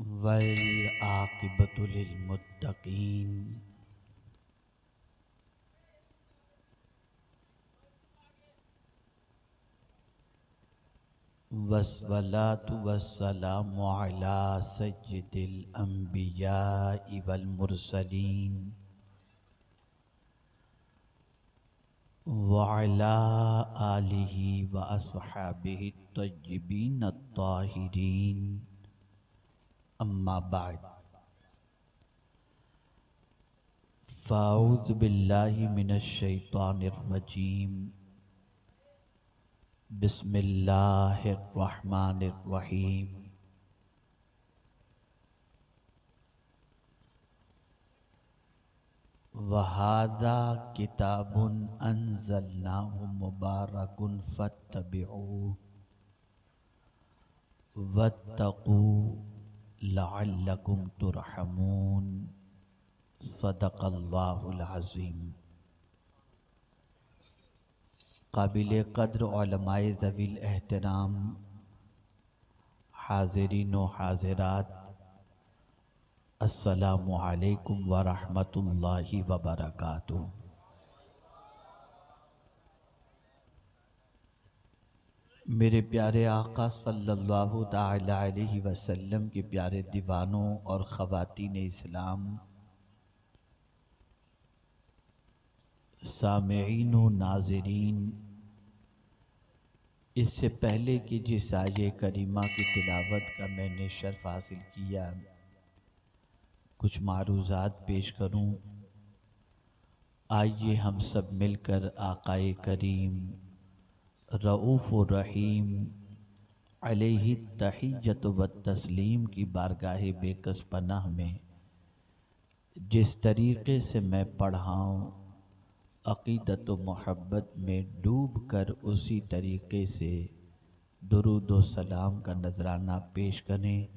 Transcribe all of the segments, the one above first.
वल आक़िबतु लिलमुत्तक़ीन। वस्सलातु वस्सलामु अला सय्यिदिल अंबियाइ वल मुरसलीन व अला आलिहि व अस्हाबिहि तय्यिबीन अत्ताहिरीन। अम्मा बाद, फ़अऊज़ु बिल्लाहि मिनश शैतानिर रजीम। बिस्मिल्लाहिर रहमानिर रहीम। वहादा किताबुन अंज़लनाहु मुबारकुन फत्तबिऊहु वत्तक़ू लअल्लकुम तुरहमून। सदक़ल्लाहुल अज़ीम। काबिल क़द्र उलमाए ज़वील एहतराम, हाज़िरीन व हाज़िरात, अस्सलामु अलैकुम व रहमतुल्लाहि व बरकातुहू। मेरे प्यारे आका सल्लल्लाहु ताला अलैहि वसल्लम के प्यारे दीवानों और ख़वातीन इस्लाम, सामेईन व नाज़रीन, इससे पहले कि जिस आये करीमा की तिलावत का मैंने शर्फ हासिल किया, कुछ मारूज़ात पेश करूं। आइए हम सब मिलकर आकाए करीम रऊफ़ व रहीम अलैहि तहिय्यत व तस्लीम की बारगाह बेकस पनाह में जिस तरीक़े से मैं पढ़ाऊँ, अक़ीदत व मोहब्बत में डूब कर उसी तरीक़े से दुरूद व सलाम का नजराना पेश करें।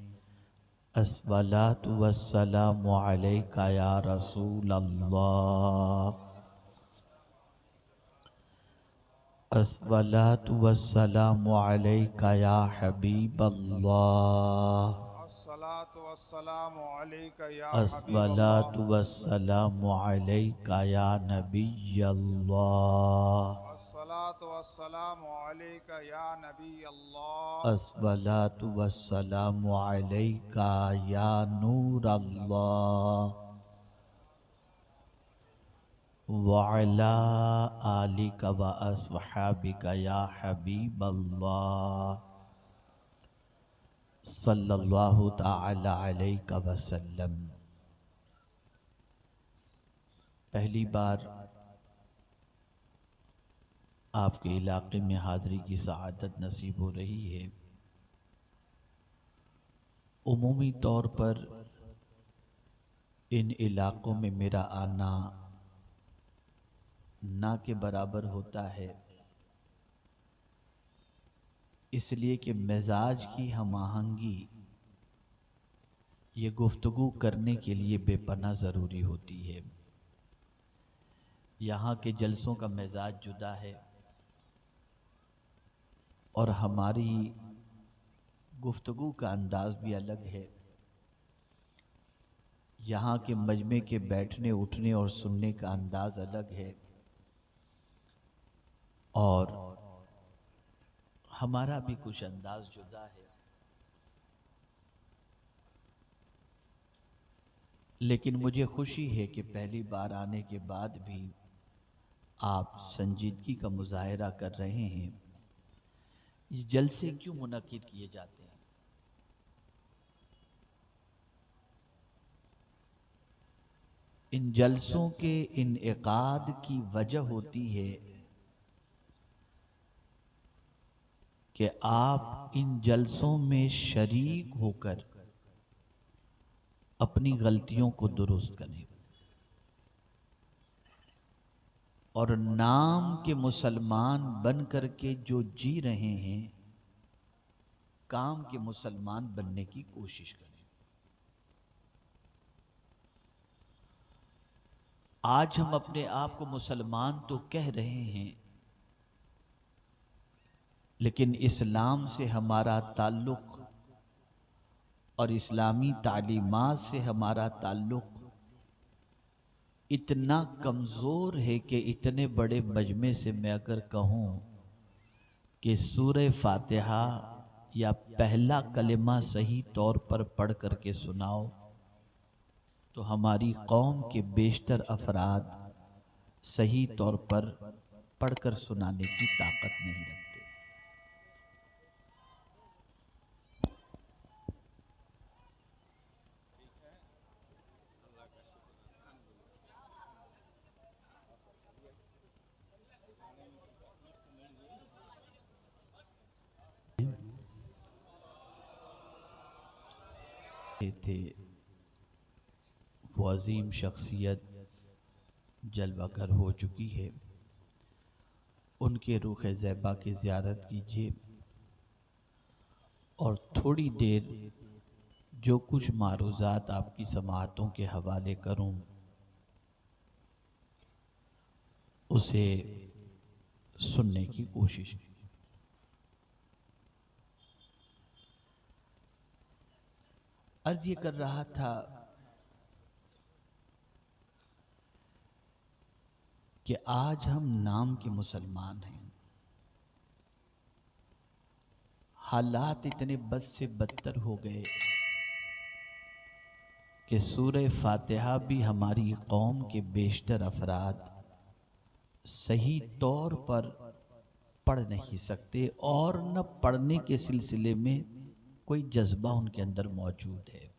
अस्सलातु वस्सलामु अलैका या रसूल अल्लाह, अस्सलातु वस्सलामु अलैका या हबीब अल्लाह, अस्सलातु वस्सलामु अलैका या हबीब अल्लाह, अस्सलातु वस्सलामु अलैका या नबी अल्लाह, अस्सलातु वस्सलामु अलैका या नबी अल्लाह, अस्सलातु वस्सलामु अलैका या नूर अल्लाह व अला आलिका व अस्हाबिका या हबीब अल्लाह सल्लल्लाहु ताला अलैहि वसल्लम। पहली बार आपके इलाके में हाज़री की सआदत नसीब हो रही है। उमूमी तौर पर इन इलाक़ों में मेरा आना ना के बराबर होता है, इसलिए कि मिजाज की हम आहंगी ये गुफ्तगू करने के लिए बेपनाह ज़रूरी होती है। यहाँ के जलसों का मिजाज जुदा है और हमारी गुफ्तगू का अंदाज़ भी अलग है। यहाँ के मजमे के बैठने उठने और सुनने का अंदाज़ अलग है और हमारा भी कुछ अंदाज़ जुदा है। लेकिन मुझे खुशी है कि पहली बार आने के बाद भी आप संजीदगी का मुजाहरा कर रहे हैं। इस जलसे क्यों मुनक्किद किए जाते हैं? इन जलसों के इनेकाद की वजह होती है कि आप इन जलसों में शरीक होकर अपनी गलतियों को दुरुस्त करें और नाम के मुसलमान बन करके जो जी रहे हैं, काम के मुसलमान बनने की कोशिश करें। आज हम अपने आप को मुसलमान तो कह रहे हैं, लेकिन इस्लाम से हमारा ताल्लुक और इस्लामी तालीमात से हमारा ताल्लुक़ इतना कमज़ोर है कि इतने बड़े मजमे से मैं अगर कहूँ कि सूरह फातिहा या पहला कलिमा सही तौर पर पढ़ करके सुनाओ, तो हमारी कौम के बेशतर अफराद सही तौर पर पढ़कर सुनाने की ताकत नहीं रखते। थे वो अजीम शख्सियत जलवागर हो चुकी है, उनके रूह ज़ैबा की ज़ियारत कीजिए और थोड़ी देर जो कुछ मारूज़ात आपकी समाअतों के हवाले करूं उसे सुनने की कोशिश कीजिए। अर्ज़ ये कर रहा था कि आज हम नाम के मुसलमान हैं, हालात इतने बद से बदतर हो गए कि सूरह फातिहा भी हमारी कौम के बेशतर अफराद सही तौर पर पढ़ नहीं सकते और न पढ़ने के सिलसिले में कोई जज्बा उनके अंदर मौजूद है।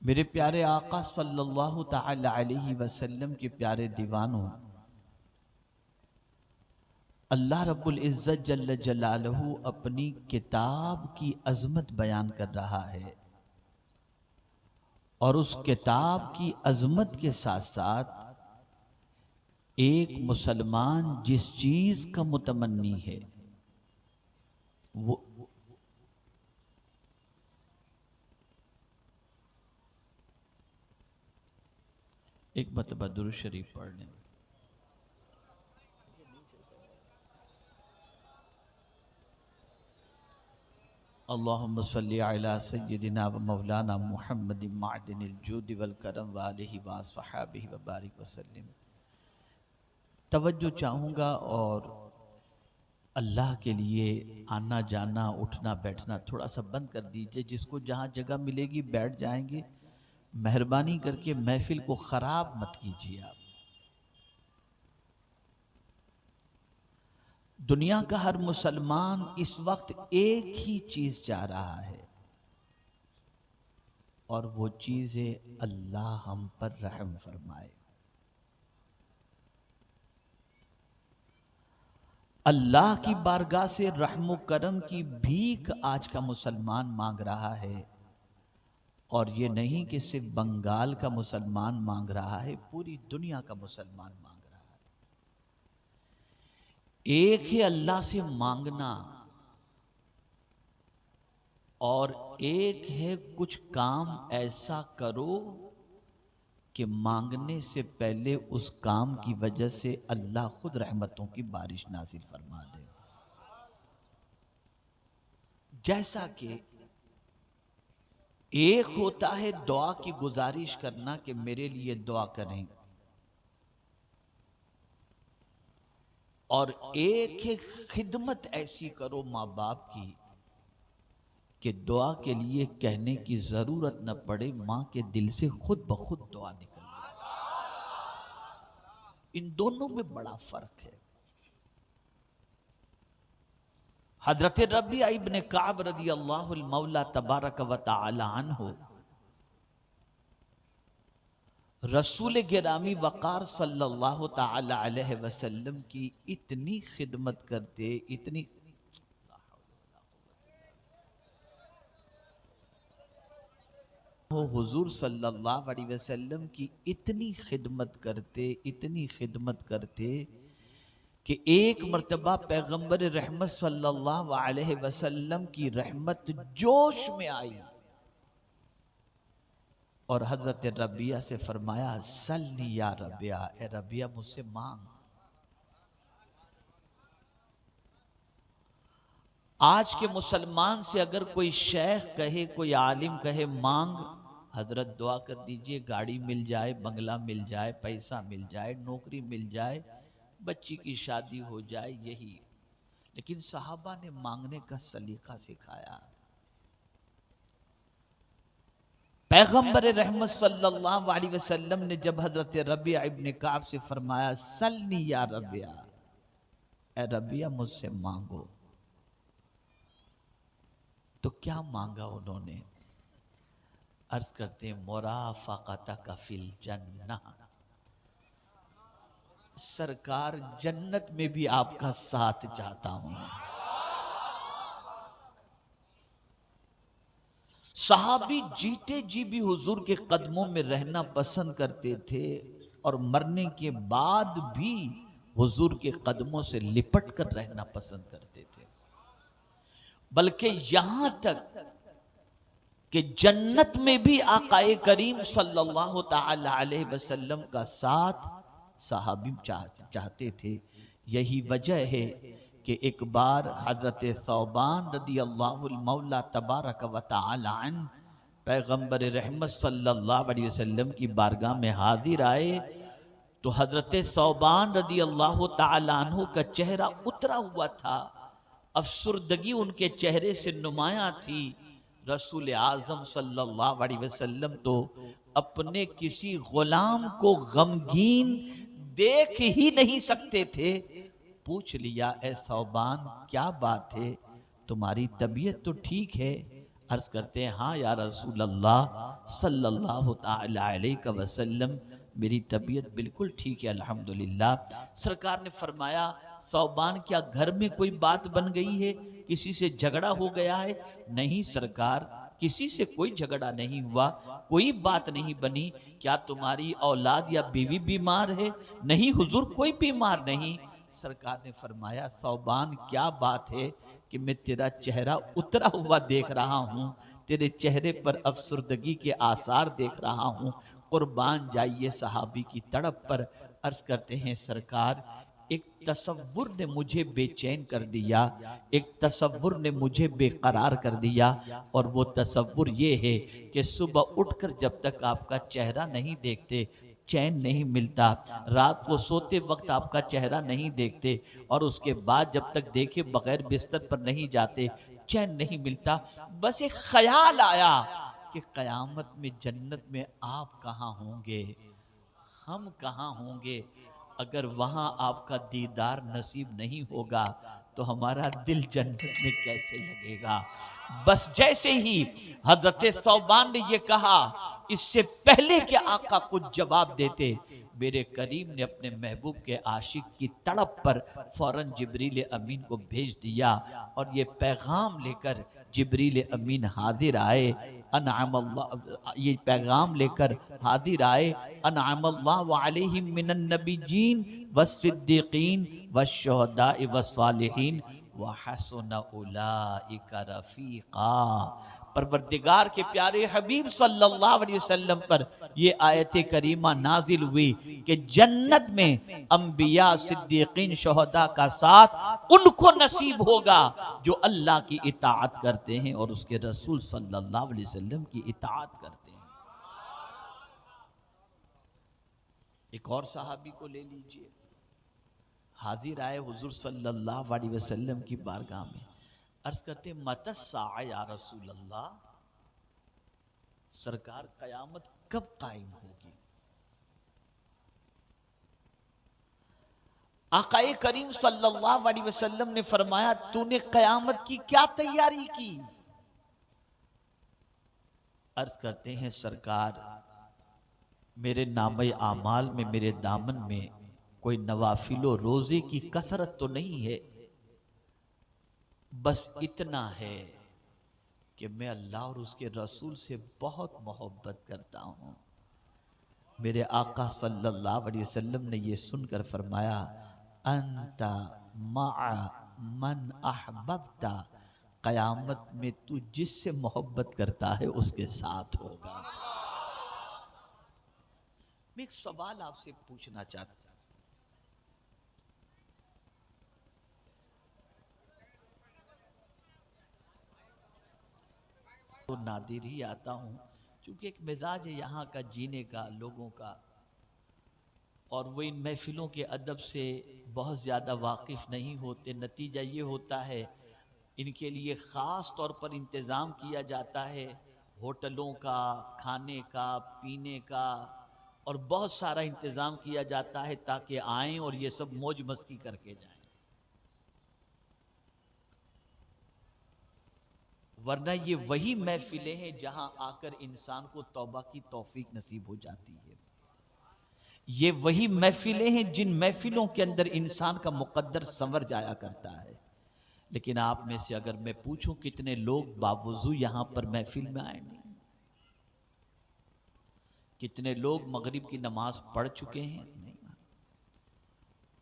मेरे प्यारे आका सल्लल्लाहु तआला अलैहि वसल्लम के प्यारे दीवानों, अल्लाह रब्बुल इज़्ज़त जल्ल जलालहू अपनी किताब की अज़मत बयान कर रहा है और उस किताब की अज़मत के साथ साथ एक मुसलमान जिस चीज का मुतमन्नी है वो एक मरतबा दुरूद शरीफ पढ़ लें। अल्लाहुम्मा सल्ली अला सय्यिदिना व मौलाना मुहम्मदिन मादिनिल जूदि वल करम व आलिहि व अस्हाबिहि व बारिक वसल्लिम। तवज्जो चाहूँगा और अल्लाह के लिए आना जाना उठना बैठना थोड़ा सा बंद कर दीजिए। जिसको जहाँ जगह मिलेगी बैठ जाएंगे। मेहरबानी करके महफिल को ख़राब मत कीजिए। आप दुनिया का हर मुसलमान इस वक्त एक ही चीज चाह रहा है और वो चीज है अल्लाह हम पर रहम फरमाए। अल्लाह की बारगाह से रहम करम की भीख आज का मुसलमान मांग रहा है। और ये नहीं कि सिर्फ बंगाल का मुसलमान मांग रहा है, पूरी दुनिया का मुसलमान मांग रहा है। एक है अल्लाह से मांगना और एक है कुछ काम ऐसा करो कि मांगने से पहले उस काम की वजह से अल्लाह खुद रहमतों की बारिश नाजिल फरमा दे। जैसा कि एक होता है दुआ की गुजारिश करना कि मेरे लिए दुआ करें, और एक है खिदमत ऐसी करो माँ बाप की कि दुआ के लिए कहने की जरूरत न पड़े, माँ के दिल से खुद ब खुद दुआ निकल जाए। इन दोनों में बड़ा फर्क है। हजरत रबिया इब्न काब रज़ी अल्लाहु मौला तबारक व तआला अन्हु रसूल गिरामी वक़ार सल्लल्लाहु तआला अलैहि वसल्लम की इतनी खिदमत करते, इतनी वो हुजूर सल्लल्लाहु अलैहि वसल्लम की इतनी खिदमत करते, इतनी खिदमत करते कि एक मर्तबा पैगंबर रहमत सल्लल्लाहु अलैहि वसल्लम की रहमत जोश में आई और हजरत रबिया से फरमाया सल्ली या रबिया, ए रबिया मुझसे मांग। आज के मुसलमान से अगर कोई शेख कहे, कोई आलिम कहे मांग, हजरत दुआ कर दीजिए गाड़ी मिल जाए, बंगला मिल जाए, पैसा मिल जाए, नौकरी मिल जाए, बच्ची की शादी हो जाए, यही। लेकिन सहाबा ने मांगने का सलीका सिखाया। पैगंबर रहमत सल्लल्लाहु अलैहि वसल्लम ने जब हजरत रबिया इब्न काब से फरमाया सल्नी या रबिया, ए रबिया मुझसे मांगो, तो क्या मांगा उन्होंने? अर्ज करते हैं मुराफाकतक फिल जन्नह, सरकार जन्नत में भी आपका साथ चाहता हूं। सहाबी जीते जी भी हुजूर के कदमों में रहना पसंद करते थे और मरने के बाद भी हुजूर के कदमों से लिपट कर रहना पसंद करते थे। बल्कि यहां तक कि जन्नत में भी आकाए करीम सल्लल्लाहु ताला अलैहि वसल्लम का साथ सहाबी चाहते थे। यही वजह है कि एक बार हजरत सौबान रदी अल्लाहुल मौला तबारक व तआला अन्हु पैगंबर रहमत सल्लल्लाहु अलैहि वसल्लम की बारगाह में हाजिर आए, तो हजरत सौबान रदी अल्लाह तआला अन्हु का चेहरा उतरा हुआ था, अफसुर्दगी उनके चेहरे से नुमाया थी। रसूल आजम सल्लल्लाहु अलैहि वसल्लम तो अपने किसी गुलाम को गमगीन देख ही नहीं सकते थे। पूछ लिया, ए सौबान क्या बात है, तुम्हारी तबीयत तो ठीक है? अर्ज करते हैं हाँ या रसूल अल्लाह सल्लल्लाहु ताला अलैहि वसल्लम, मेरी तबीयत बिल्कुल ठीक है अल्हम्दुलिल्लाह। सरकार ने फरमाया सौबान क्या घर में कोई बात बन गई है, किसी से झगड़ा हो गया है? नहीं सरकार, किसी से कोई झगड़ा नहीं हुआ, कोई बात नहीं बनी। क्या तुम्हारी औलाद या बीवी बीमार है? नहीं हुजूर, कोई बीमार नहीं। सरकार ने फरमाया सौबान क्या बात है कि मैं तेरा चेहरा उतरा हुआ देख रहा हूँ, तेरे चेहरे पर अफसुर्दगी के आसार देख रहा हूँ। कुर्बान जाइए सहाबी की तड़प पर। अर्ज करते हैं सरकार, एक तसव्वुर ने मुझे बेचैन कर दिया, एक तसव्वुर ने मुझे बेकरार कर दिया, और वो तसव्वुर ये है कि सुबह उठकर जब तक आपका चेहरा नहीं देखते चैन नहीं मिलता, रात को सोते वक्त आपका चेहरा नहीं देखते, और उसके बाद जब तक देखे बगैर बिस्तर पर नहीं जाते चैन नहीं मिलता। बस एक ख्याल आया कि कयामत में जन्नत में आप कहाँ होंगे, हम कहाँ होंगे। अगर वहां आपका दीदार नसीब नहीं होगा तो हमारा दिल जन्नत में कैसे लगेगा। बस जैसे ही हजरत सौबान ने ये कहा, इससे पहले कि आका कुछ जवाब देते, मेरे करीम ने अपने महबूब के आशिक की तड़प पर फौरन जिब्रील अमीन को भेज दिया, और ये पैगाम लेकर जिब्रील अमीन हाजिर आए। ये पैगाम लेकर हाजिर आए, अनअमल्लाहु अलैहिम मिनन नबिय्यीन वस्सिद्दीकीन वश्शुहदाए वस्सालिहीन व हसुन उलाइका रफीका। परवरदिगार के प्यारे हबीब सल्लल्लाहु अलैहि वसल्लम पर ये आयत करीमा नाजिल हुई कि जन्नत में अंबिया सिद्दीकीन शुहदा का साथ उनको नसीब होगा जो अल्लाह की इताअत करते हैं और उसके रसूल सल्लल्लाहु अलैहि वसल्लम की इताअत करते हैं। एक और सहाबी को ले लीजिए, हाजिर आए हुजूर सल्लल्लाहु अलैहि वसल्लम की बारगाह में। अर्ज करते मतस्सा या रसूल अल्लाह, सरकार कयामत कब कायम होगी? आकाए करीम सल्लल्लाहु अलैहि वसल्लम ने फरमाया, तूने कयामत की क्या तैयारी की? अर्ज करते हैं सरकार, मेरे नामे आमाल में, मेरे दामन में कोई नवाफिलो रोजे की कसरत तो नहीं है, बस इतना है कि मैं अल्लाह और उसके रसूल से बहुत मोहब्बत करता हूँ। मेरे आका सल्लल्लाहु अलैहि वसल्लम ने ये सुनकर फरमाया, अंता मआ मन अहबब्ता, कयामत में तू जिससे मोहब्बत करता है उसके साथ होगा। मैं एक सवाल आपसे पूछना चाहता हूं, तो नादिर ही आता हूँ, क्योंकि एक मिजाज है यहाँ का जीने का, लोगों का, और वो इन महफिलों के अदब से बहुत ज़्यादा वाकिफ़ नहीं होते। नतीजा ये होता है इनके लिए ख़ास तौर पर इंतज़ाम किया जाता है होटलों का, खाने का, पीने का, और बहुत सारा इंतज़ाम किया जाता है ताकि आएँ और ये सब मौज मस्ती करके जाएं। वरना ये वही महफिलें हैं जहां आकर इंसान को तौबा की तौफीक नसीब हो जाती है। ये वही महफिलें हैं जिन महफिलों के अंदर इंसान का मुकद्दर संवर जाया करता है। लेकिन आप में से अगर मैं पूछूं कितने लोग बावजूद यहां पर महफिल में आए नहीं, कितने लोग मगरिब की नमाज पढ़ चुके हैं नहीं,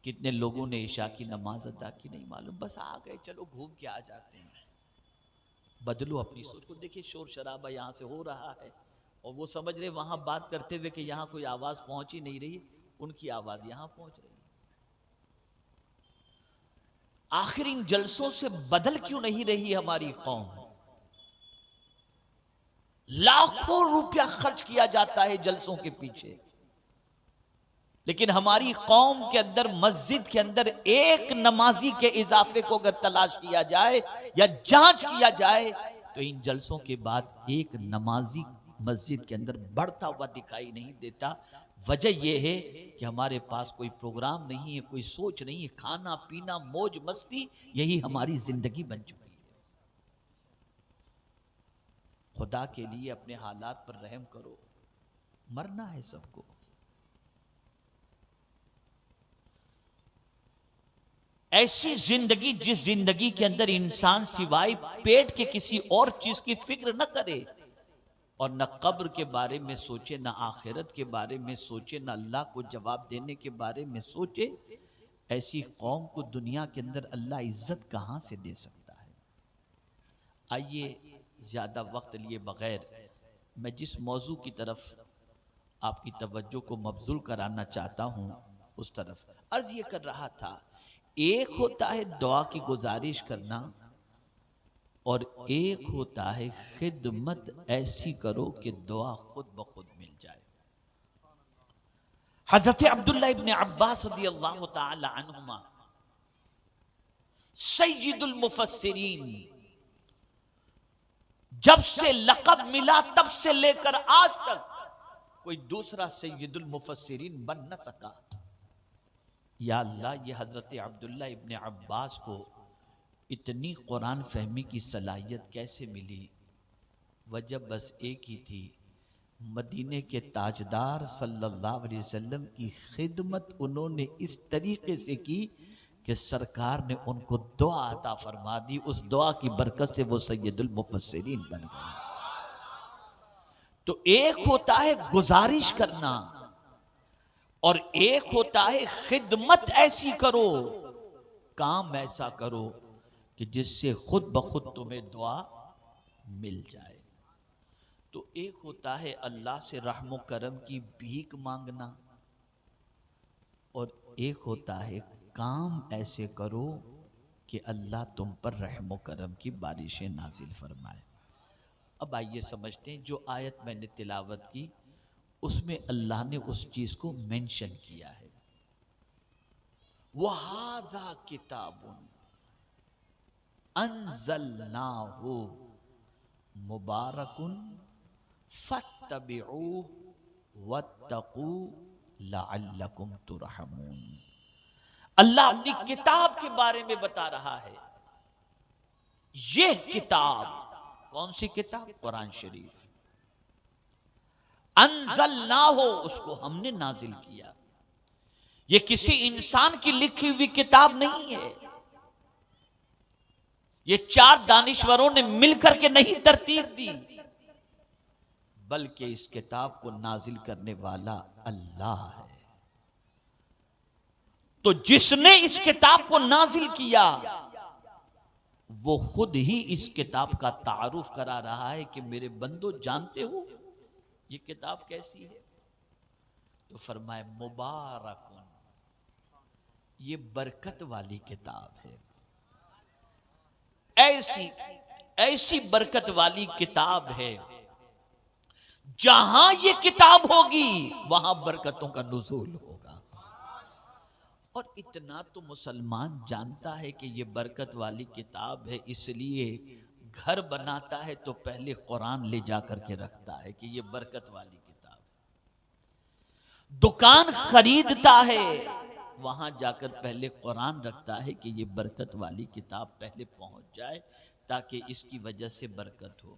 कितने लोगों ने इशा की नमाज अदा की नहीं मालूम, बस आ गए चलो घूम के आ जाते हैं। बदलो अपनी सोच को। देखिए शोर शराबा यहाँ से हो रहा है और वो समझ रहे वहां बात करते हुए कि यहाँ कोई आवाज पहुंच ही नहीं रही, उनकी आवाज यहाँ पहुंच रही है। आखिर इन जलसों से बदल क्यों नहीं रही हमारी कौम? लाखों रुपया खर्च किया जाता है जलसों के पीछे, लेकिन हमारी कौम के अंदर, मस्जिद के अंदर एक नमाजी के इजाफे को अगर तलाश किया जाए या जांच किया जाए तो इन जलसों के बाद एक नमाजी मस्जिद के अंदर बढ़ता हुआ दिखाई नहीं देता। वजह यह है कि हमारे पास कोई प्रोग्राम नहीं है, कोई सोच नहीं है, खाना पीना मौज मस्ती यही हमारी जिंदगी बन चुकी है। खुदा के लिए अपने हालात पर रहम करो, मरना है सबको। ऐसी जिंदगी जिस जिंदगी के अंदर इंसान सिवाय पेट के किसी और चीज की फिक्र न करे और न कब्र के बारे में सोचे, न आखिरत के बारे में सोचे, न अल्लाह को जवाब देने के बारे में सोचे, ऐसी कौम को दुनिया के अंदर अल्लाह इज्जत कहां से दे सकता है? आइए ज्यादा वक्त लिए बगैर मैं जिस मौजू की तरफ आपकी तवज्जो को मबजूल कराना चाहता हूं उस तरफ अर्ज ये कर रहा था। एक होता है दुआ की गुजारिश करना और एक होता है खिदमत ऐसी करो कि दुआ खुद ब खुद मिल जाए। हजरत अब्दुल्लाह इब्न अब्बास रदियल्लाहु ताला अन्हुमा सय्यदुल मुफस्सिरीन, जब से लक़ब मिला तब से लेकर आज तक कोई दूसरा सय्यदुल मुफस्सिरीन बन न सका। या अल्लाह, ये हजरत अब्दुल्लाह इब्न अब्बास को इतनी कुरान फहमी की सलाहियत कैसे मिली? वजह बस एक ही थी, मदीने के ताजदार सल्लल्लाहु अलैहि वसल्लम की खिदमत उन्होंने इस तरीके से की कि सरकार ने उनको दुआ अता फरमा दी। उस दुआ की बरकत से वो सैयदुल मुफस्सिरीन बन गए। तो एक होता है गुजारिश करना और एक होता है खिदमत ऐसी करो, काम ऐसा करो कि जिससे खुद ब खुद तुम्हें दुआ मिल जाए। तो एक होता है अल्लाह से रहमो करम की भीख मांगना और एक होता है काम ऐसे करो कि अल्लाह तुम पर रहमो करम की बारिशें नाजिल फरमाए। अब आइए समझते हैं, जो आयत मैंने तिलावत की उसमें अल्लाह ने उस चीज को मेंशन किया है, वहादा किताबुन अंज़लनाहु मुबारकुन फत्तबिऊहु वत्तकू लअल्लकुम तुरहमून। अल्लाह अपनी किताब के बारे में बता रहा है। यह किताब कौन सी किताब? कुरान शरीफ। अंज़लनाहु, उसको हमने नाजिल किया। यह किसी इंसान की लिखी हुई किताब नहीं है, ये चार दानिश्वरों ने मिलकर के नहीं तरतीब दी, बल्कि इस किताब को नाजिल करने वाला अल्लाह है। तो जिसने इस किताब को नाजिल किया वो खुद ही इस किताब का तारुफ करा रहा है कि मेरे बंदो जानते हो ये किताब कैसी है? तो फरमाए मुबारकुन, ये बरकत वाली किताब है। ऐसी ऐसी बरकत वाली किताब है, जहां ये किताब होगी वहां बरकतों का नुज़ूल होगा। और इतना तो मुसलमान जानता है कि ये बरकत वाली किताब है, इसलिए घर बनाता है तो पहले कुरान ले जाकर के रखता है कि ये बरकत वाली किताब है। दुकान खरीदता है, वहां जाकर पहले कुरान रखता है कि ये बरकत वाली किताब पहले पहुंच जाए ताकि इसकी वजह से बरकत हो।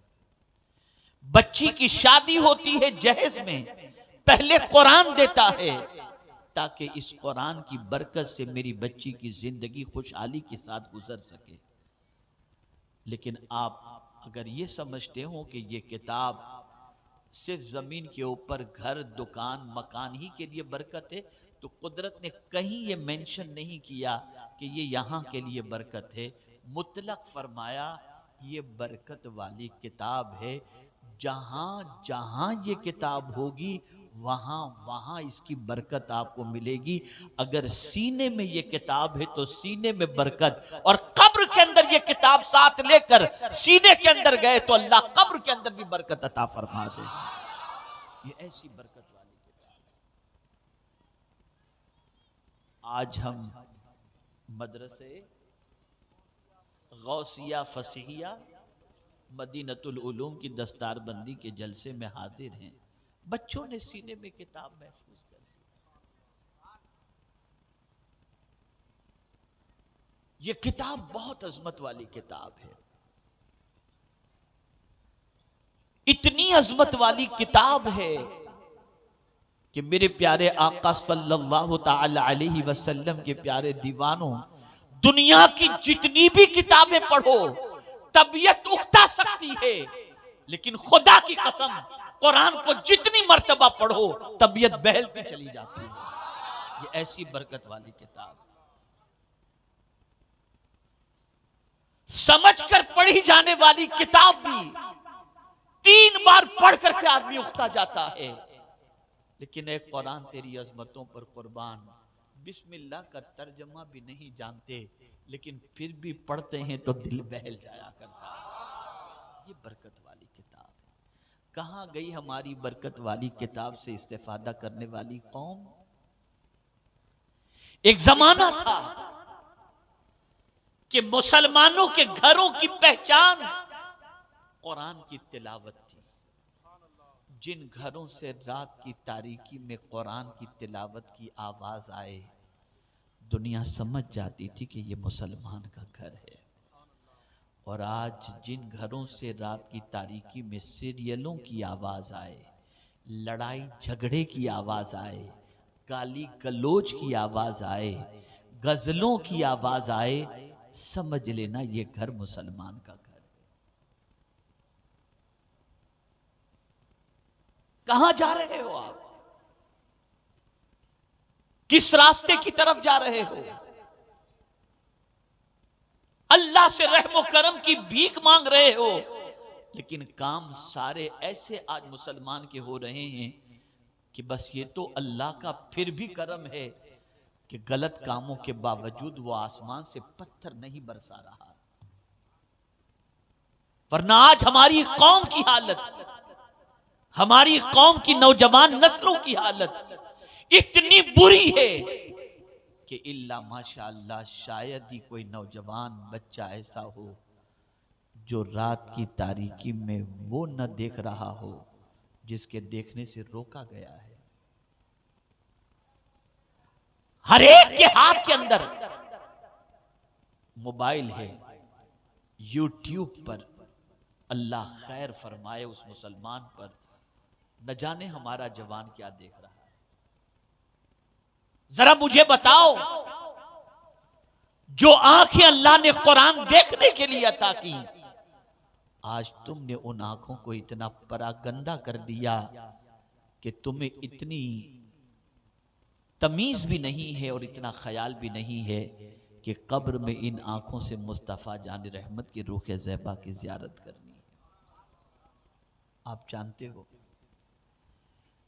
बच्ची की शादी होती है जहेज में, पहले कुरान देता है ताकि इस कुरान की बरकत से मेरी बच्ची की जिंदगी खुशहाली के साथ गुजर सके। लेकिन आप अगर ये समझते हो कि ये किताब सिर्फ जमीन के ऊपर घर दुकान मकान ही के लिए बरकत है, तो कुदरत ने कहीं ये मेंशन नहीं किया कि ये यहां के लिए बरकत है। मुतलक फरमाया ये बरकत वाली किताब है, जहां जहां ये किताब होगी वहां वहां इसकी बरकत आपको मिलेगी। अगर सीने में ये किताब है तो सीने में बरकत, और कब्र के अंदर ये किताब साथ लेकर सीने के अंदर गए तो अल्लाह कब्र के अंदर भी बरकत अता फरमा दे। ये ऐसी बरकत वाली किताब है। आज हम मदरसे गौसिया फसीहिया मदीनतुल उलूम की दस्तारबंदी के जलसे में हाजिर हैं। बच्चों ने सीने में किताब महफूज कर ली। ये किताब बहुत अजमत वाली किताब है। इतनी अजमत वाली किताब है कि मेरे प्यारे आका सल्लल्लाहु ताला अलैहि वसल्लम के प्यारे दीवानों, दुनिया की जितनी भी किताबें पढ़ो तबीयत उकता सकती है, लेकिन खुदा की कसम कुरान को जितनी मर्तबा पढ़ो तबीयत बहलती चली जाती है। ये ऐसी बरकत वाली किताब, समझकर पढ़ी जाने वाली किताब भी 3 बार पढ़ करके आदमी उकता जाता है। लेकिन एक कुरान तेरी अजमतों पर कुर्बान, बिस्मिल्लाह का तर्जमा भी नहीं जानते, लेकिन फिर भी पढ़ते हैं तो दिल बहल जाया करता है। ये बरकत वाली किताब है। कहां गई हमारी बरकत वाली किताब से इस्तेफादा करने वाली कौम? एक जमाना था कि मुसलमानों के घरों की पहचान कुरान की तिलावत थी। जिन घरों से रात की तारीकी में कुरान की तिलावत की आवाज आए, दुनिया समझ जाती थी कि ये मुसलमान का घर है। और आज जिन घरों से रात की तारीकी में सीरियलों की आवाज आए, लड़ाई झगड़े की आवाज आए, गाली गलोच की आवाज आए, गजलों की आवाज आए, समझ लेना ये घर मुसलमान का घर है। कहां जा रहे हो आप? किस रास्ते की तरफ जा रहे हो? अल्लाह से रहमो करम की भीख मांग रहे हो, लेकिन काम सारे ऐसे आज मुसलमान के हो रहे हैं कि बस ये तो अल्लाह का फिर भी करम है कि गलत कामों के बावजूद वो आसमान से पत्थर नहीं बरसा रहा। वरना आज हमारी कौम की हालत, हमारी कौम की नौजवान नस्लों की हालत इतनी बुरी है कि इल्ला माशाअल्लाह शायद ही कोई नौजवान बच्चा ऐसा हो जो रात की तारीकी में वो न देख रहा हो जिसके देखने से रोका गया है। हर एक के हाथ के अंदर मोबाइल है। यूट्यूब पर अल्लाह खैर फरमाए उस मुसलमान पर, न जाने हमारा जवान क्या देख रहा है। जरा मुझे बताओ, जो आंखें अल्लाह ने कुरान देखने के लिए अता की, आज तुमने उन आंखों को इतना परागंदा कर दिया कि तुम्हें इतनी तमीज भी नहीं है और इतना ख्याल भी नहीं है कि कब्र में इन आंखों से मुस्तफ़ा जान रहमत की रूह ज़ैबा की ज़ियारत करनी है। आप जानते हो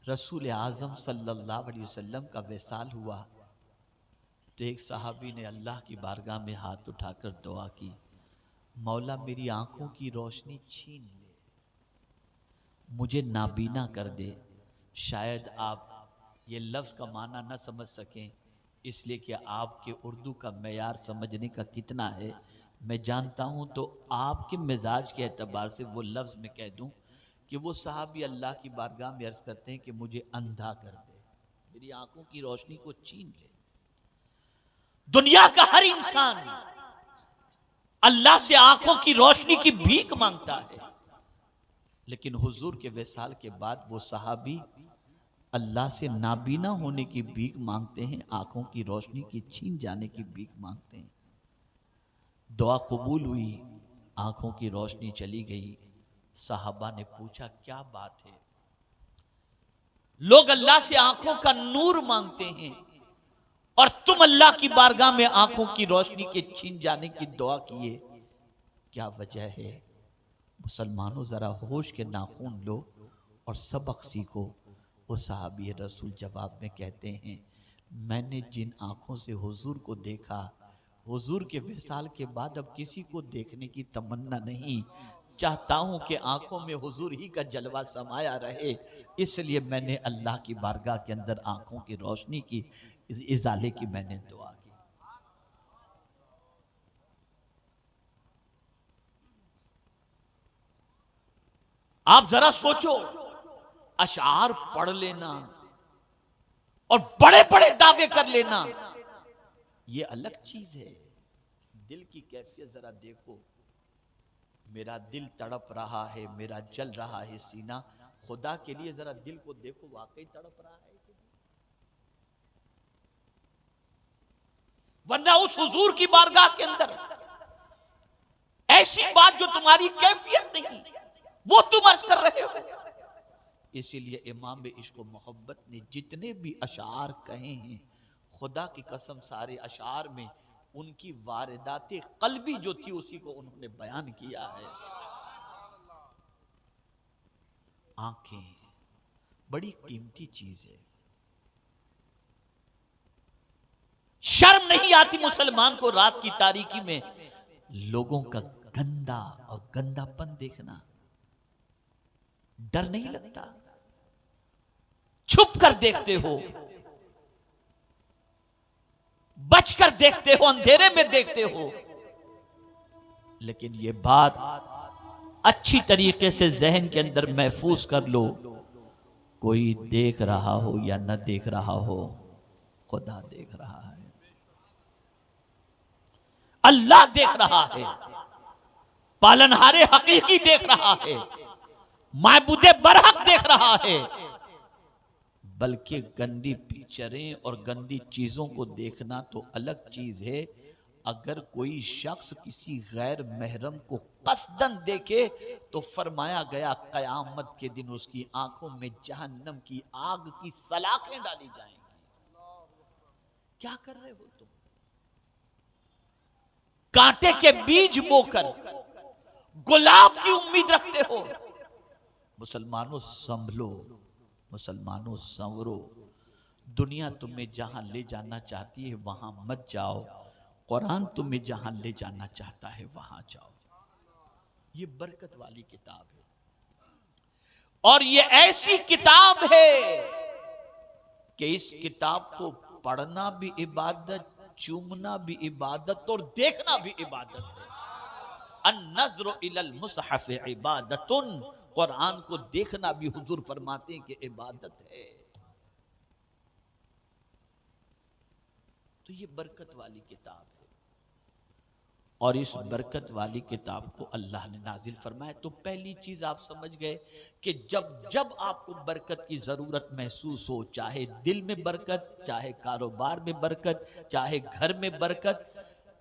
रसूल आज़म सल्लल्लाहु अलैहि वसल्लम का विसाल हुआ तो एक सहाबी ने अल्लाह की बारगाह में हाथ उठाकर दुआ की, मौला मेरी आंखों की रोशनी छीन ले, मुझे नाबीना कर दे। शायद आप ये लफ्ज़ का माना न समझ सकें, इसलिए कि आपके उर्दू का मेयार समझने का कितना है मैं जानता हूँ, तो आपके मिजाज के एतबार से वो लफ्ज़ मैं कह दूँ कि वो साहबी अल्लाह की बारगाह में अर्ज़ करते हैं कि मुझे अंधा कर दे, मेरी आंखों की रोशनी को छीन ले। दुनिया का हर इंसान अल्लाह से आंखों की रोशनी की भीख मांगता है, लेकिन हुजूर के विसाल के बाद वो सहाबी अल्लाह से नाबीना होने की भीख मांगते हैं, आंखों की रोशनी की छीन जाने की भीख मांगते हैं। दुआ कबूल हुई, आंखों की रोशनी चली गई। साहबा ने पूछा क्या बात है? लोग अल्लाह से आंखों का नूर मांगते हैं और तुम अल्लाह की बारगाह में आंखों की रोशनी के छीन जाने की दुआ किए, क्या वजह है? मुसलमानों जरा होश के नाखून लो और सबक सीखो। वो साहबी रसूल जवाब में कहते हैं, मैंने जिन आंखों से हुजूर को देखा, हुजूर के विसाल के बाद अब किसी को देखने की तमन्ना नहीं। चाहता हूं कि आंखों में हुजूर ही का जलवा समाया रहे, इसलिए मैंने अल्लाह की बारगाह के अंदर आंखों की रोशनी की इजाले की मैंने दुआ की। आप जरा सोचो, अशार पढ़ लेना और बड़े बड़े दावे कर लेना ये अलग चीज है, दिल की कैफियत जरा देखो। मेरा दिल तड़प रहा है, मेरा जल रहा है सीना, खुदा के लिए जरा दिल को देखो, वाकई तड़प रहा है कि नहीं? वरना उस हुजूर की बारगाह के अंदर ऐसी बात जो तुम्हारी कैफियत नहीं वो तुम अर्ज कर रहे हो। इसीलिए इमाम इश्क व मोहब्बत ने जितने भी अशार कहे हैं, खुदा की कसम सारे अशार में उनकी वारदात कल्बी जो थी उसी को उन्होंने बयान किया है। आंखें बड़ी कीमती चीज है। शर्म नहीं आती मुसलमान को रात की तारीकी में लोगों का गंदा और गंदापन देखना? डर नहीं लगता? छुप कर देखते हो, बचकर देखते हो, अंधेरे में देखते हो, लेकिन ये बात अच्छी तरीके से जहन के अंदर महफूज कर लो, कोई देख रहा हो या न देख रहा हो, खुदा देख रहा है, अल्लाह देख रहा है, पालनहारे हकीकी देख रहा है, माबूदे बरहक देख रहा है। बल्कि गंदी पिक्चरें और गंदी चीजों को देखना तो अलग चीज है, अगर कोई शख्स किसी गैर महरम को कसदन देखे तो फरमाया गया कयामत के दिन उसकी आंखों में जहन्नम की आग की सलाखें डाली जाएंगी। क्या कर रहे हो तुम? कांटे के बीज बोकर गुलाब की उम्मीद रखते हो। मुसलमानों संभलो, मुसलमानों संवरो, दुनिया तुम्हें जहां ले जाना चाहती है वहां मत जाओ, कुरान तुम्हें जहां ले जाना चाहता है वहां जाओ। ये बरकत वाली किताब है और ये ऐसी किताब है कि इस किताब को पढ़ना भी इबादत, चूमना भी इबादत और देखना भी इबादत है। अन-नज़्रु इलल मुसहफ़ इबादतुन, कुरान को देखना भी हुजूर फरमाते हैं कि इबादत है। तो ये बरकत वाली किताब है और इस बरकत वाली किताब को अल्लाह ने नाजिल फरमाया। तो पहली चीज आप समझ गए कि जब जब आपको बरकत की जरूरत महसूस हो, चाहे दिल में बरकत, चाहे कारोबार में बरकत, चाहे घर में बरकत,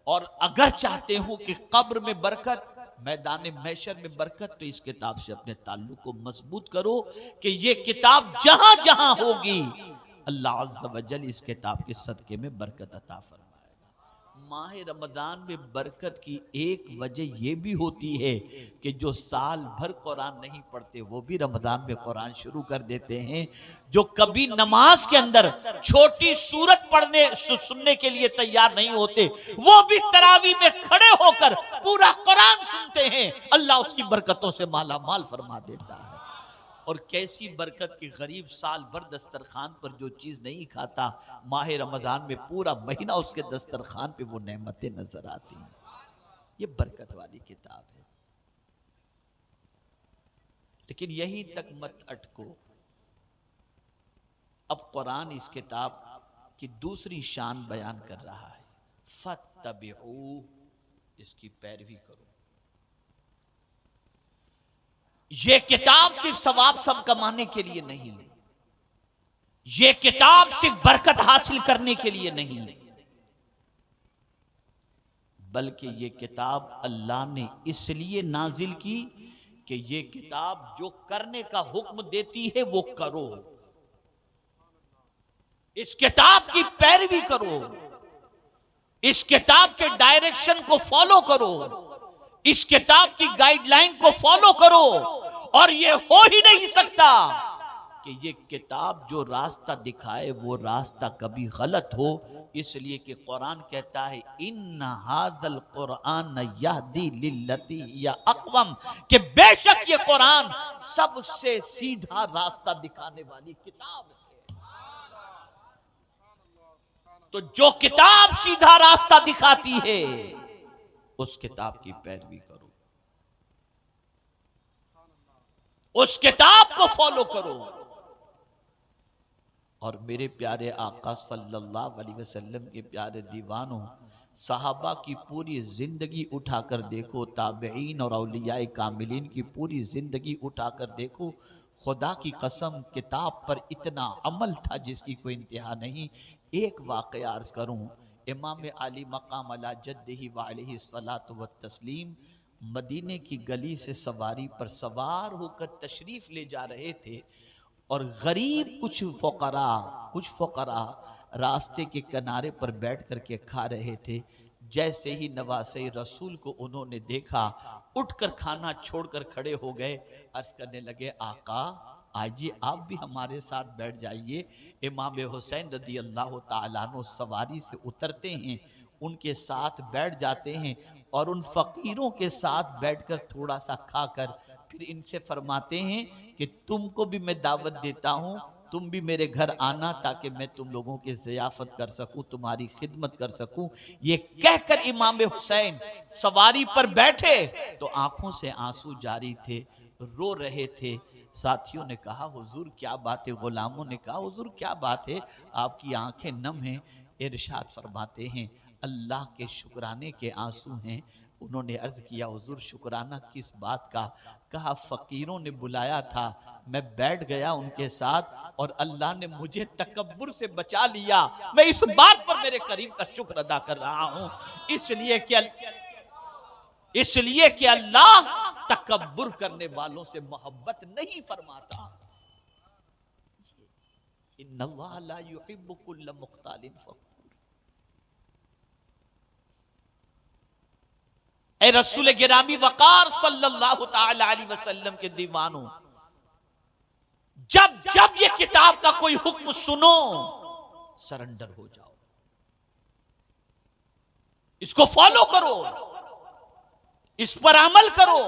और अगर चाहते हो कि कब्र में बरकत, मैदान महशर में बरकत, तो इस किताब से अपने ताल्लुक को मजबूत करो कि ये किताब जहां जहां होगी अल्लाह अज़्ज़ व जल इस किताब के सदके में बरकत अता फरमाएगा। माह रमजान में बरकत की एक वजह यह भी होती है कि जो साल भर कुरान नहीं पढ़ते वो भी रमजान में कुरान शुरू कर देते हैं। जो कभी नमाज के अंदर छोटी सूरत पढ़ने सुनने के लिए तैयार नहीं होते, वो भी तरावी में खड़े होकर पूरा कुरान सुनते हैं, अल्लाह उसकी बरकतों से माला माल फरमा देता है। और कैसी बरकत की गरीब साल भर दस्तरखान पर जो चीज नहीं खाता, माह रमजान में पूरा महीना उसके दस्तरखान पे वो नेमतें नजर आती हैं। ये बरकत वाली किताब है। लेकिन यहीं तक मत अटको, अब कुरान इस किताब की दूसरी शान बयान कर रहा है, फत्तबिऊ, इसकी पैरवी करो। ये किताब सिर्फ सवाब सब कमाने के लिए नहीं, ये किताब सिर्फ बरकत हासिल करने के लिए नहीं, बल्कि ये किताब अल्लाह ने इसलिए नाजिल की कि ये किताब जो करने का हुक्म देती है वो करो। इस किताब की पैरवी करो, इस किताब के डायरेक्शन को फॉलो करो, इस किताब की गाइडलाइन को फॉलो करो। और ये हो ही नहीं सकता कि ये किताब जो रास्ता दिखाए वो रास्ता कभी गलत हो, इसलिए कि कुरान कहता है इन्ना हाज़ल कुरान यहदी लिल्लती हिय अक़वम, कि बेशक ये कुरान सबसे सीधा रास्ता दिखाने वाली किताब है। तो जो किताब सीधा रास्ता दिखाती है उस किताब की पैरवी करो, उस किताब को फॉलो करो। और मेरे प्यारे आका सल्लल्लाहु अलैहि वसल्लम के प्यारे दीवानों, सहाबा की पूरी जिंदगी उठाकर देखो, ताबईन और औलियाए कामिलीन की पूरी जिंदगी उठाकर देखो, खुदा की कसम किताब पर इतना अमल था जिसकी कोई इंतहा नहीं। एक वाक़या अर्ज करूं, इमाम अली मकाम अला जद्दिही व अलैहि सलातो व तस्लीम मदीने की गली से सवारी पर सवार होकर तशरीफ़ ले जा रहे थे, और गरीब कुछ फ़क़रा रास्ते के किनारे पर बैठ कर के खा रहे थे। जैसे ही नवासे रसूल को उन्होंने देखा, उठकर खाना छोड़कर खड़े हो गए, अर्ज़ करने लगे आका आइए आप भी हमारे साथ बैठ जाइए। इमाम हुसैन रज़ी अल्लाह ताला अन्हु सवारी से उतरते हैं, उनके साथ बैठ जाते हैं और उन फ़कीरों के साथ बैठकर थोड़ा सा खाकर फिर इनसे फरमाते हैं कि तुमको भी मैं दावत देता हूँ, तुम भी मेरे घर आना ताकि मैं तुम लोगों की ज़ियाफ़त कर सकूं, तुम्हारी खिदमत कर सकूं। ये कहकर इमाम हुसैन सवारी पर बैठे तो आंखों से आंसू जारी थे, रो रहे थे। साथियों ने कहा हुजूर क्या बात है, गुलामों ने कहा हुजूर क्या बात है, आपकी आंखें नम हैं। इरशाद फरमाते हैं अल्लाह के शुक्राने के आंसू हैं। उन्होंने अर्ज़ किया हुजूर शुक्राना किस बात का? कहा फ़कीरों ने बुलाया था, मैं बैठ गया उनके साथ और अल्लाह ने मुझे तकब्बुर से बचा लिया। मैं इस बात पर मेरे करीम का शुक्र अदा कर रहा हूँ, इसलिए कि अल्लाह तकब्बुर करने वालों से मोहब्बत नहीं फरमाता। इन्नल्लाह ला युहिब्बु कुल्ल मुख्तालिन फखूर। ए रसूल गिरामी वकार सल्लल्लाहु ताला अलैहि वसल्लम के दीवानों, जब जब ये किताब का कोई हुक्म सुनो सरेंडर हो जाओ, इसको फॉलो करो, इस पर अमल करो,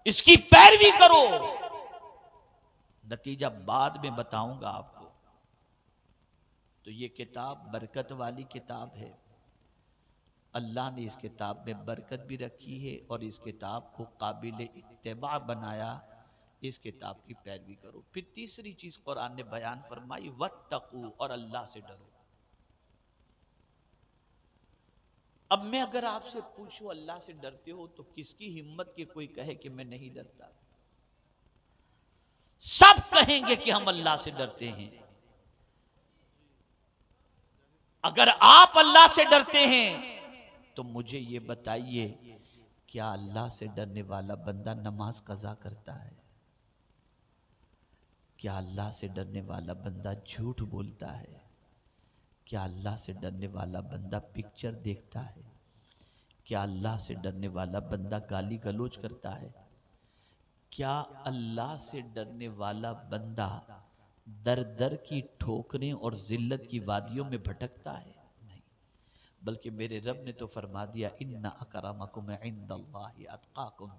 इसकी पैरवी करो। नतीजा बाद में बताऊंगा आपको। तो ये किताब बरकत वाली किताब है, अल्लाह ने इस किताब में बरकत भी रखी है और इस किताब को काबिल इत्तिबा बनाया। इस किताब की पैरवी करो। फिर तीसरी चीज कुरान ने बयान फरमाई वत्तकू, और अल्लाह से डरो। अब मैं अगर आपसे पूछूं अल्लाह से डरते हो तो किसकी हिम्मत के कोई कहे कि मैं नहीं डरता? सब कहेंगे कि हम अल्लाह से डरते हैं। अगर आप अल्लाह से डरते हैं तो मुझे ये बताइए, क्या अल्लाह से डरने वाला बंदा नमाज कज़ा करता है? क्या अल्लाह से डरने वाला बंदा झूठ बोलता है? क्या अल्लाह से डरने वाला बंदा पिक्चर देखता है? क्या अल्लाह से डरने वाला बंदा गाली गलौज करता है? क्या अल्लाह से डरने वाला बंदा दर दर की ठोकरें और जिल्लत की वादियों में भटकता है? नहीं, बल्कि मेरे रब ने तो फरमा दिया, इन्ना अकरमकुम इंदल्लाहि अतकाकुम,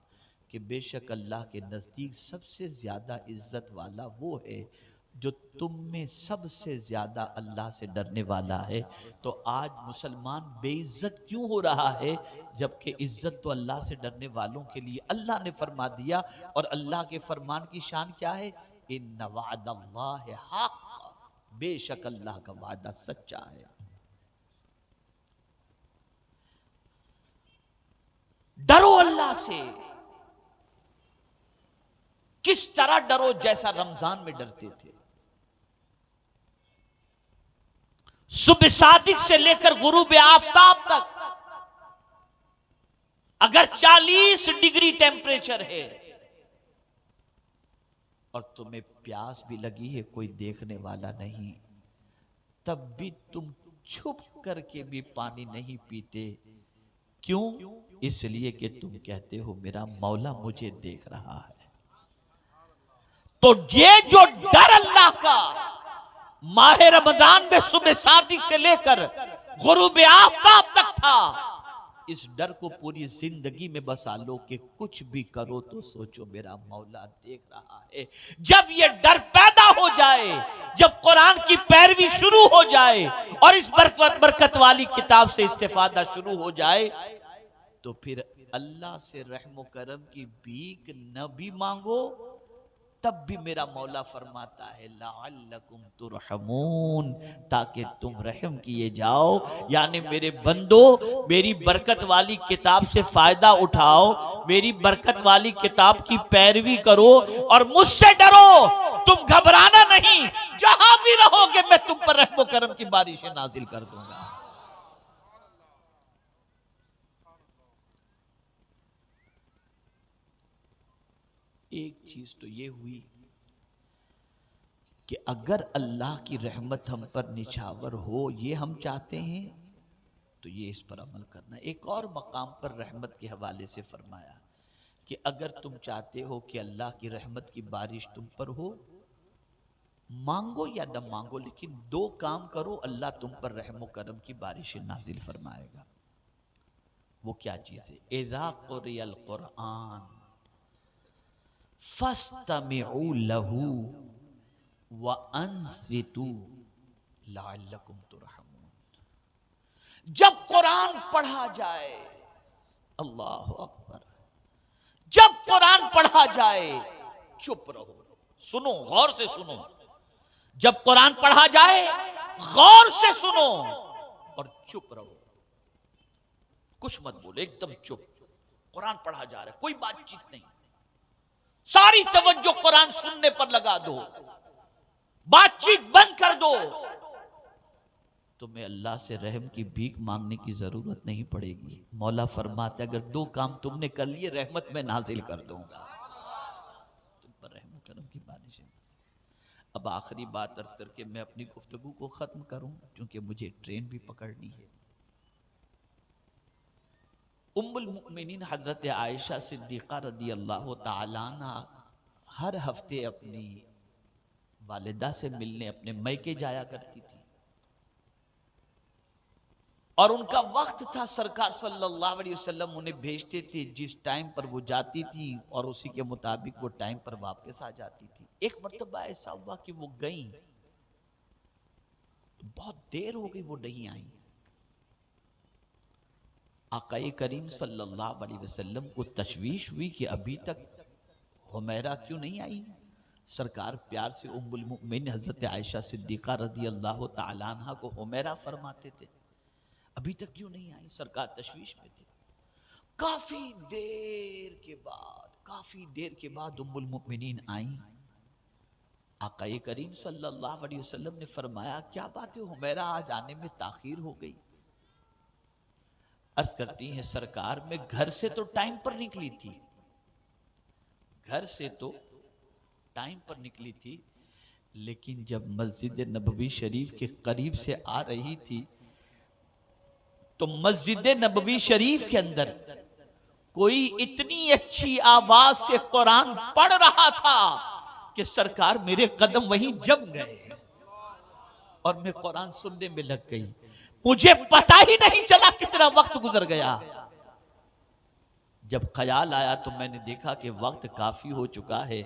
कि बेशक अल्लाह के नज़दीक सबसे ज़्यादा इज्जत वाला वो है जो तुम में सबसे ज़्यादा अल्लाह से डरने वाला है। तो आज मुसलमान बेइज्जत क्यों हो रहा है, जबकि इज्जत तो अल्लाह से डरने वालों के लिए अल्लाह ने फरमा दिया। और अल्लाह के फरमान की शान क्या है, इन्ना वअदल्लाहि हक़, बेशक अल्लाह का वादा सच्चा है। डरो अल्लाह से। किस तरह डरो, जैसा रमजान में डरते थे। सुबह सादिक से लेकर गुरूब आफताब तक अगर 40 डिग्री टेम्परेचर है और तुम्हें प्यास भी लगी है, कोई देखने वाला नहीं, तब भी तुम छुप करके भी पानी नहीं पीते। क्यों? इसलिए कि तुम कहते हो मेरा मौला मुझे देख रहा है। तो ये जो डर अल्लाह का माह रमजान में सुबह सादिक से लेकर गुरूब आफताब तक था, इस डर को पूरी जिंदगी में बसा लो कि कुछ भी करो तो सोचो मेरा मौला देख रहा है। जब ये डर पैदा हो जाए, जब कुरान की पैरवी शुरू हो जाए और इस बरकत वाली किताब से इस्तेफादा शुरू हो जाए, तो फिर अल्लाह से रहमो करम की भीख न भी मांगो, तब भी मेरा मौला फरमाता है लअल्लकुम तुरहमून, ताकि तुम रहम किए जाओ। यानी मेरे बंदो, मेरी बरकत वाली किताब से फायदा उठाओ, मेरी बरकत वाली किताब की पैरवी करो और मुझसे डरो। तुम घबराना नहीं, जहां भी रहोगे मैं तुम पर रहमो करम की बारिशें नाजिल कर दूंगा। एक चीज तो ये हुई कि अगर अल्लाह की रहमत हम पर निछावर हो, ये हम चाहते हैं, तो ये इस पर अमल करना। एक और मकाम पर रहमत के हवाले से फरमाया कि अगर तुम चाहते हो कि अल्लाह की रहमत की बारिश तुम पर हो, मांगो या न मांगो, लेकिन दो काम करो, अल्लाह तुम पर रहमो करम की बारिश नाजिल फरमाएगा। वो क्या चीज है? इज़ा क़ुरियल क़ुरआन फस्तमिऊ लहू व अंसितू लअल्लकुम तुरहमून। जब कुरान पढ़ा जाए, अल्लाह अकबर, जब कुरान पढ़ा जाए चुप रहो, सुनो, गौर से सुनो। जब कुरान पढ़ा जाए गौर से सुनो और चुप रहो, कुछ मत बोलो, एकदम चुप। कुरान पढ़ा जा रहा है, कोई बातचीत नहीं, सारी तवज्जो कुरान सुनने पर लगा दो, बातचीत बंद कर दो। तुम्हें अल्लाह से रहम की भीख मांगने की जरूरत नहीं पड़ेगी। मौला फरमाते अगर दो काम तुमने कर लिए, रहमत में नाजिल कर दूंगा, तुम पर रहम करम की बारिश। अब आखिरी बात अर्ज करके मैं अपनी गुफ्तगू को खत्म करूं, क्योंकि मुझे ट्रेन भी पकड़नी है। उम्मुल मुमिनीन हजरत आयशा सिद्दीक़ा रदी अल्लाह तआला अन्हा हर हफ्ते अपनी वालिदा से मिलने अपने मैके जाया करती थी, और उनका वक्त था, सरकार सल्लल्लाहु अलैहि वसल्लम उन्हें भेजते थे, जिस टाइम पर वो जाती थी और उसी के मुताबिक वो टाइम पर वापस आ जाती थी। एक मर्तबा ऐसा हुआ कि वो गई, बहुत देर हो गई, वो नहीं आई। आक़ाए करीम सल्लल्लाहु अलैहि वसल्लम को तशवीश हुई कि अभी तक हुमैरा क्यों नहीं आई। सरकार प्यार से उम्मुल मुमिनीन हजरत आयशा सिद्दीक़ा रदी अल्लाह तआला अन्हा को हुमैरा फरमाते थे, अभी तक क्यों नहीं आई। सरकार तशवीश में थे। काफी देर के बाद उम्मुल मुमिनीन आई। आक़ाए करीम सल्लल्लाहु अलैहि वसल्लम ने फरमाया क्या बात है, हुमैरा आज आने में ताखीर हो गई। अर्ज करती हैं सरकार, में घर से तो टाइम पर निकली थी, घर से तो टाइम पर निकली थी, लेकिन जब मस्जिद नबवी शरीफ के करीब से आ रही थी तो मस्जिद नबवी शरीफ के अंदर कोई इतनी अच्छी आवाज से कुरान पढ़ रहा था कि सरकार मेरे कदम वहीं जम गए और मैं कुरान सुनने में लग गई। मुझे पता ही नहीं चला कितना वक्त गुजर गया। जब ख्याल आया तो मैंने देखा कि वक्त काफी हो चुका है,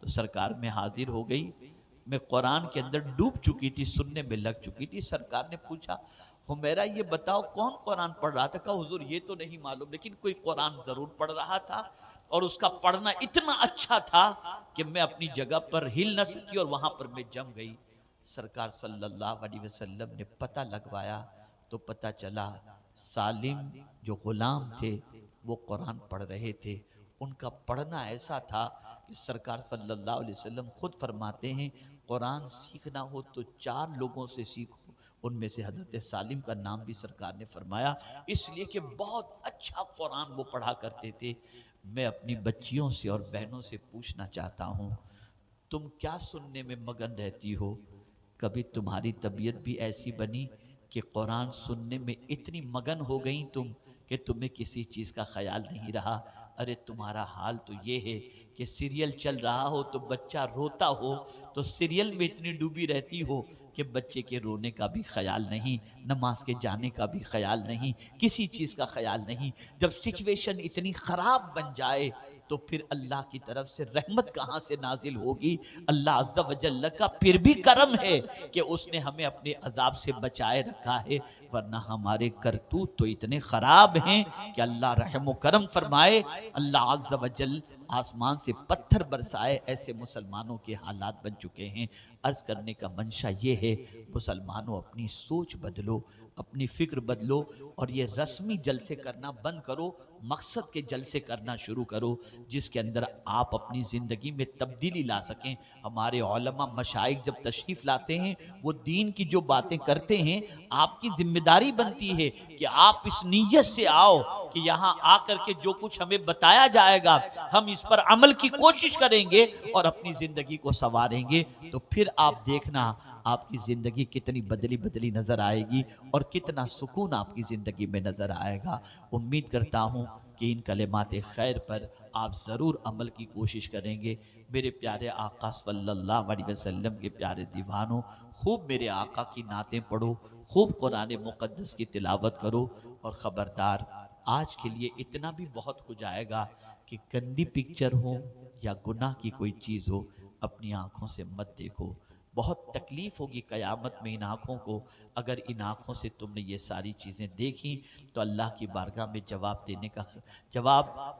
तो सरकार में हाजिर हो गई। मैं कुरान के अंदर डूब चुकी थी, सुनने में लग चुकी थी। सरकार ने पूछा, हुमैरा ये बताओ कौन कुरान पढ़ रहा था? कहा हुजूर ये तो नहीं मालूम, लेकिन कोई कुरान जरूर पढ़ रहा था और उसका पढ़ना इतना अच्छा था कि मैं अपनी जगह पर हिल न सकी और वहां पर मैं जम गई। सरकार सल्लल्लाहु अलैहि वसल्लम ने पता लगवाया तो पता चला सालिम जो गुलाम थे वो कुरान पढ़ रहे थे। उनका पढ़ना ऐसा था कि सरकार सल्लल्लाहु अलैहि वसल्लम खुद फरमाते हैं, कुरान सीखना हो तो 4 लोगों से सीखो। उनमें से हजरत सालिम का नाम भी सरकार ने फरमाया, इसलिए कि बहुत अच्छा कुरान वो पढ़ा करते थे। मैं अपनी बच्चियों से और बहनों से पूछना चाहता हूँ, तुम क्या सुनने में मगन रहती हो? कभी तुम्हारी तबीयत भी ऐसी बनी कि कुरान सुनने में इतनी मगन हो गई तुम कि तुम्हें किसी चीज़ का ख्याल नहीं रहा? अरे तुम्हारा हाल तो ये है कि सीरियल चल रहा हो तो बच्चा रोता हो तो सीरियल में इतनी डूबी रहती हो कि बच्चे के रोने का भी ख्याल नहीं, नमाज के जाने का भी ख्याल नहीं, किसी चीज़ का ख्याल नहीं। जब सिचुएशन इतनी ख़राब बन जाए तो फिर अल्लाह की तरफ से रहमत कहाँ से नाजिल होगी? अल्लाह अज़्ज़ा व जल्ल का फिर भी करम है कि उसने हमें अपने अजाब से बचाए रखा है, वरना हमारे करतूत तो इतने ख़राब हैं कि अल्लाह रहम व करम फरमाए। अल्लाह अज़्ज़ा व जल्ल आसमान से पत्थर बरसाए, ऐसे मुसलमानों के हालात बन चुके हैं। अर्ज़ करने का मंशा ये है, मुसलमानों अपनी सोच बदलो, अपनी फ़िक्र बदलो और ये रस्मी जलसे करना बंद करो, मकसद के जलसे करना शुरू करो जिसके अंदर आप अपनी ज़िंदगी में तब्दीली ला सकें। हमारे उलमा मशाइख जब तशरीफ़ लाते हैं, वो दीन की जो बातें करते हैं, आपकी जिम्मेदारी बनती है कि आप इस नीयत से आओ कि यहाँ आकर के जो कुछ हमें बताया जाएगा हम इस पर अमल की कोशिश करेंगे और अपनी ज़िंदगी को संवारेंगे। तो फिर आप देखना आपकी ज़िंदगी कितनी बदली बदली नज़र आएगी और कितना सुकून आपकी ज़िंदगी में नज़र आएगा। उम्मीद करता हूँ कि इन कलिमात खैर पर आप ज़रूर अमल की कोशिश करेंगे। मेरे प्यारे आका सल्लल्लाहु अलैहि वसल्लम के प्यारे दीवानों, खूब मेरे आका की नातें पढ़ो, खूब कुरान मुक़द्दस की तिलावत करो और ख़बरदार आज के लिए इतना भी बहुत हो जाएगा कि गंदी पिक्चर हो या गुनाह की कोई चीज़ हो, अपनी आँखों से मत देखो। बहुत तकलीफ़ होगी क़यामत में इन आँखों को। अगर इन आँखों से तुमने ये सारी चीज़ें देखी तो अल्लाह की बारगाह में जवाब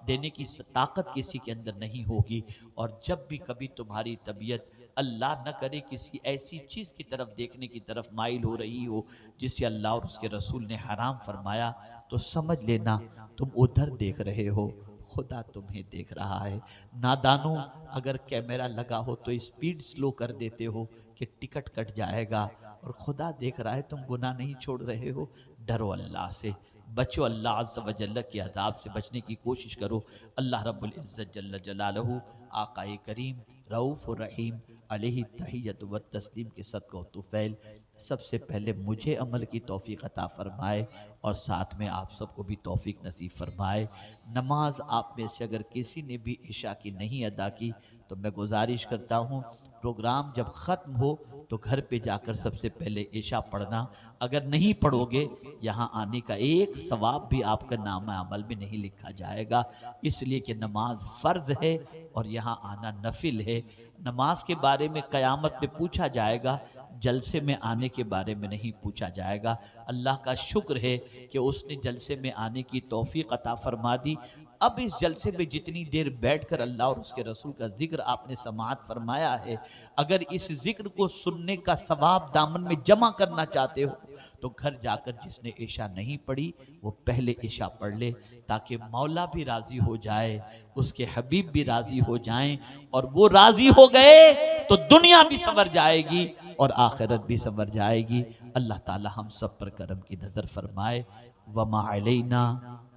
देने की ताकत किसी के अंदर नहीं होगी। और जब भी कभी तुम्हारी तबीयत अल्लाह न करे किसी ऐसी चीज़ की तरफ देखने की तरफ माइल हो रही हो जिसे अल्लाह और उसके रसूल ने हराम फरमाया, तो समझ लेना तुम उधर देख रहे हो, खुदा तुम्हें देख रहा है। नादानों, अगर कैमरा लगा हो तो स्पीड स्लो कर देते हो कि टिकट कट जाएगा, और खुदा देख रहा है तुम गुनाह नहीं छोड़ रहे हो। डरो अल्लाह से, बचो अल्लाह अज़्ज़ व जल्ल के अज़ाब से बचने की कोशिश करो। अल्लाह रब्बुल इज़्ज़त जल्ल जलालहू आक़ाए करीम रऊफ़ रहीम अलैहि तहियत व तस्लीम के सदक़ व तुफ़ैल सबसे पहले मुझे अमल की तौफ़ीक़ अता फ़रमाए और साथ में आप सबको भी तौफ़ीक़ नसीब फ़रमाए। नमाज आप में से अगर किसी ने भी इशा की नहीं अदा की तो मैं गुजारिश करता हूँ, प्रोग्राम जब ख़त्म हो तो घर पे जाकर सबसे पहले इशा पढ़ना। अगर नहीं पढ़ोगे, यहाँ आने का एक सवाब भी आपका नामा अमल में नहीं लिखा जाएगा, इसलिए कि नमाज फ़र्ज़ है और यहाँ आना नफिल है। नमाज के बारे में क़यामत में पूछा जाएगा, जलसे में आने के बारे में नहीं पूछा जाएगा। अल्लाह का शुक्र है कि उसने जलसे में आने की तौफ़ीक़ अता फ़रमा दी। अब इस जलसे में जितनी देर बैठकर अल्लाह और उसके रसूल का जिक्र आपने समाअत फरमाया है, अगर इस जिक्र को सुनने का सवाब दामन में जमा करना चाहते हो तो घर जाकर जिसने इशा नहीं पढ़ी वो पहले इशा पढ़ ले, ताकि मौला भी राज़ी हो जाए, उसके हबीब भी राज़ी हो जाएं, और वो राज़ी हो गए तो दुनिया भी संवर जाएगी और आखिरत भी संवर जाएगी। अल्लाह ताला हम सब पर करम की नज़र फरमाए। वमा अलैना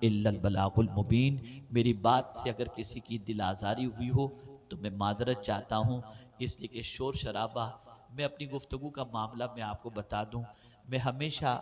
इल्लल बलागुल मुबीन। मेरी बात से अगर किसी की दिल आज़ारी हुई हो तो मैं माजरत चाहता हूँ, इसलिए कि शोर शराबा, मैं अपनी गुफ्तगू का मामला मैं आपको बता दूँ, मैं हमेशा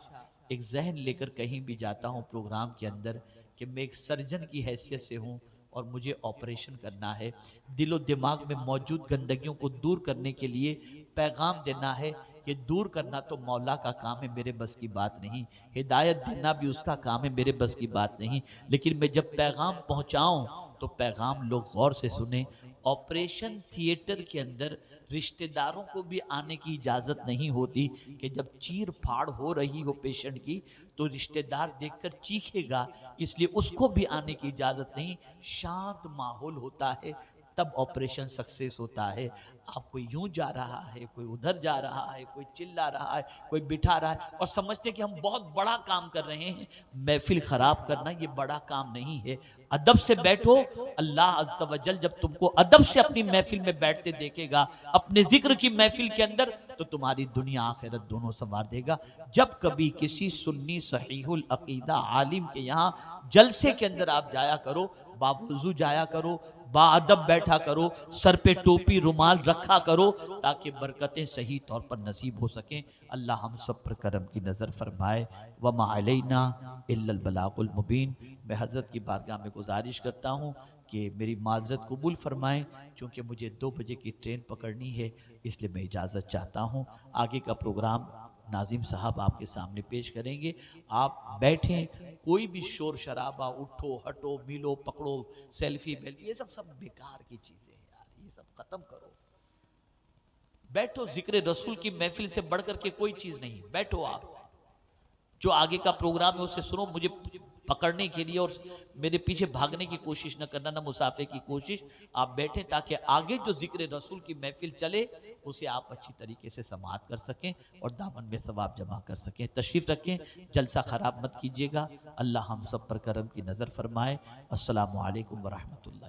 एक जहन लेकर कहीं भी जाता हूँ प्रोग्राम के अंदर कि मैं एक सर्जन की हैसियत से हूँ और मुझे ऑपरेशन करना है। दिलो दिमाग में मौजूद गंदगियों को दूर करने के लिए पैगाम देना है। ये दूर करना तो मौला का काम है, मेरे बस की बात नहीं। हिदायत देना भी उसका काम है, मेरे बस की बात नहीं। लेकिन मैं जब पैगाम पहुंचाऊं तो पैगाम लोग गौर से सुने। ऑपरेशन थिएटर के अंदर रिश्तेदारों को भी आने की इजाज़त नहीं होती कि जब चीर फाड़ हो रही हो पेशेंट की तो रिश्तेदार देखकर चीखेगा, इसलिए उसको भी आने की इजाज़त नहीं। शांत माहौल होता है तब ऑपरेशन सक्सेस होता है। आप कोई यूं जा रहा है, कोई उधर जा रहा है, कोई चिल्ला रहा है, कोई बिठा रहा है और समझते कि हम बहुत बड़ा काम कर रहे हैं। महफिल खराब करना ये बड़ा काम नहीं है। अदब से बैठो, अल्लाह अज़्ज़ा वजल जब तुमको अदब से अपनी महफिल में बैठते देखेगा, अपने जिक्र की महफिल के अंदर, तो तुम्हारी दुनिया आखिरत दोनों संवार देगा। जब कभी किसी सुन्नी सहीहुल अकीदा आलिम के यहाँ जलसे के अंदर आप जाया करो, बावजू जाया करो, बाअदब बैठा करो, सर पे टोपी रुमाल रखा करो, ताकि बरकतें सही तौर पर नसीब हो सकें। अल्लाह हम सब पर करम की नज़र फरमाए। व मा अलैना इल्लल बलागुल मुबीन। मैं हज़रत की बारगाह में गुजारिश करता हूँ कि मेरी माजरत कबूल फरमाएं, क्योंकि मुझे 2 बजे की ट्रेन पकड़नी है, इसलिए मैं इजाज़त चाहता हूँ। आगे का प्रोग्राम नाजिम साहब आपके सामने पेश करेंगे। आप बैठें, कोई भी शोर शराबा, उठो हटो, मिलो पकड़ो, सेल्फी बेल्फी, ये सब बेकार की चीजें हैं यार, ये सब खत्म करो। बैठो, जिक्र रसूल की महफिल से बढ़कर के कोई चीज नहीं। बैठो, आप जो आगे का प्रोग्राम है उसे सुनो। मुझे पकड़ने के लिए और मेरे पीछे भागने की कोशिश न करना, ना मुसाफे की कोशिश। आप बैठे ताकि आगे जो जिक्र रसूल की महफिल चले उसे आप अच्छी तरीके से समाअत कर सकें और दामन में सवाब जमा कर सकें। तशरीफ रखें, जलसा खराब मत कीजिएगा। अल्लाह हम सब पर करम की नज़र फरमाए। अस्सलामु अलैकुम व रहमतुल्लाह।